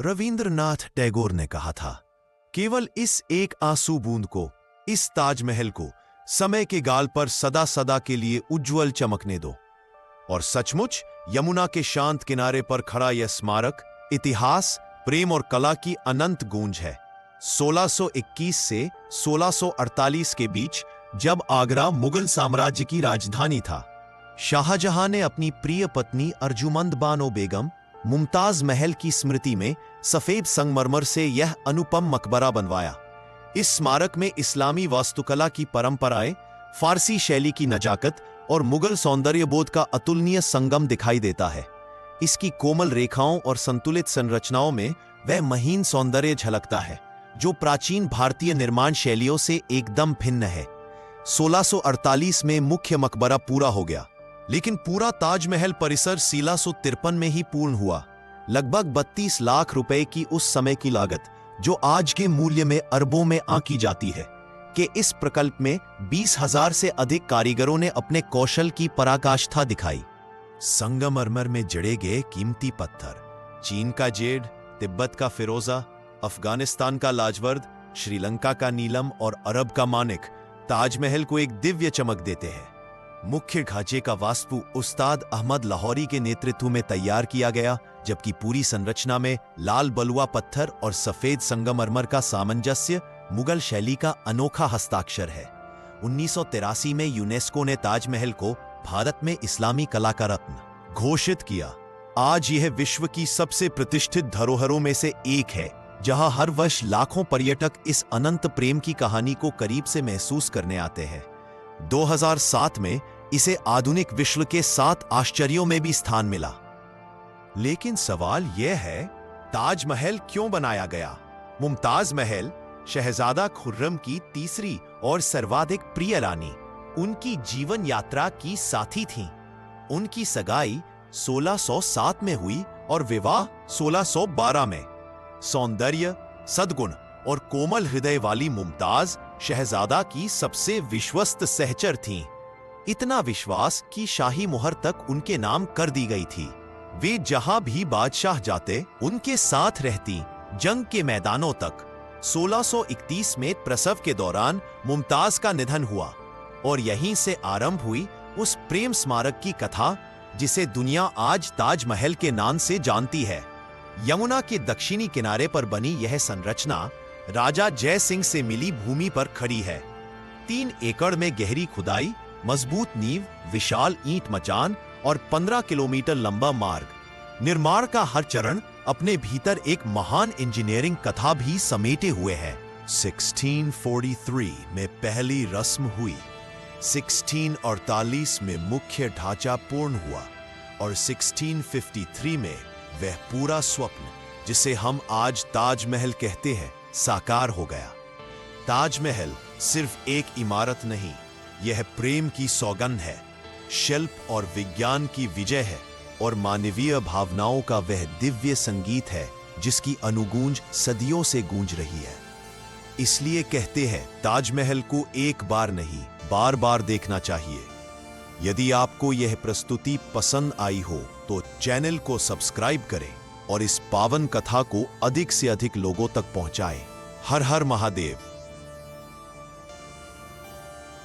रविंद्रनाथ टैगोर ने कहा था, केवल इस एक आंसू बूंद को, इस ताजमहल को समय के गाल पर सदा सदा के लिए उज्जवल चमकने दो। और सचमुच यमुना के शांत किनारे पर खड़ा यह स्मारक इतिहास, प्रेम और कला की अनंत गूंज है। 1621 से 1648 के बीच, जब आगरा मुगल साम्राज्य की राजधानी था, शाहजहां ने अपनी प्रिय पत्नी अर्जुमंद बानो बेगम मुमताज महल की स्मृति में सफेद संगमरमर से यह अनुपम मकबरा बनवाया। इस स्मारक में इस्लामी वास्तुकला की परंपराएं, फारसी शैली की नजाकत और मुगल सौंदर्यबोध का अतुलनीय संगम दिखाई देता है। इसकी कोमल रेखाओं और संतुलित संरचनाओं में वह महीन सौंदर्य झलकता है जो प्राचीन भारतीय निर्माण शैलियों से एकदम भिन्न है। 1648 में मुख्य मकबरा पूरा हो गया, लेकिन पूरा ताजमहल परिसर 1653 में ही पूर्ण हुआ। लगभग 32 लाख रुपए की उस समय की लागत, जो आज के मूल्य में अरबों में आंकी जाती है, कि इस प्रकल्प में 20,000 से अधिक कारीगरों ने अपने कौशल की पराकाष्ठा दिखाई। संगमरमर में जड़े गए कीमती पत्थर, चीन का जेड, तिब्बत का फिरोजा, अफगानिस्तान का लाजवर्द, श्रीलंका का नीलम और अरब का मानिक ताजमहल को एक दिव्य चमक देते हैं। मुख्य ढांचे का वास्तु उस्ताद अहमद लाहौरी के नेतृत्व में तैयार किया गया, जबकि पूरी संरचना में लाल बलुआ पत्थर और सफेद संगमरमर का सामंजस्य मुगल शैली का अनोखा हस्ताक्षर है। 1983 में यूनेस्को ने ताजमहल को भारत में इस्लामी कला का रत्न घोषित किया। आज यह विश्व की सबसे प्रतिष्ठित धरोहरों में से एक है, जहां हर वर्ष लाखों पर्यटक इस अनंत प्रेम की कहानी को करीब से महसूस करने आते हैं। 2007 में इसे आधुनिक विश्व के 7 आश्चर्यों में भी स्थान मिला। लेकिन सवाल यह है, ताजमहल क्यों बनाया गया? मुमताज महल शहजादा खुर्रम की तीसरी और सर्वाधिक प्रिय रानी, उनकी जीवन यात्रा की साथी थीं। उनकी सगाई 1607 में हुई और विवाह 1612 में। सौंदर्य, सद्गुण और कोमल हृदय वाली मुमताज शहजादा की सबसे विश्वस्त सहचर थीं। इतना विश्वास कि शाही मुहर तक उनके नाम कर दी गई थी। वे जहां भी बादशाह जाते, उनके साथ रहती, जंग के मैदानों तक। 1631 में प्रसव के दौरान मुमताज का निधन हुआ और यहीं से आरंभ हुई उस प्रेम स्मारक की कथा जिसे दुनिया आज ताजमहल के नाम से जानती है। यमुना के दक्षिणी किनारे पर बनी यह संरचना राजा जय सिंह से मिली भूमि पर खड़ी है। 3 एकड़ में गहरी खुदाई, मजबूत नींव, विशाल ईंट मचान और 15 किलोमीटर लंबा मार्ग। निर्माण का हर चरण अपने भीतर एक महान इंजीनियरिंग कथा भी समेटे हुए है। 1643 में पहली रस्म हुई, 1648 में मुख्य ढांचा पूर्ण हुआ और 1653 में वह पूरा स्वप्न, जिसे हम आज ताजमहल कहते हैं, साकार हो गया। ताजमहल सिर्फ एक इमारत नहीं, यह प्रेम की सौगंध है, शिल्प और विज्ञान की विजय है और मानवीय भावनाओं का वह दिव्य संगीत है जिसकी अनुगूंज सदियों से गूंज रही है। इसलिए कहते हैं, ताजमहल को एक बार नहीं, बार बार देखना चाहिए। यदि आपको यह प्रस्तुति पसंद आई हो तो चैनल को सब्सक्राइब करें और इस पावन कथा को अधिक से अधिक लोगों तक पहुंचाएं। हर हर महादेव।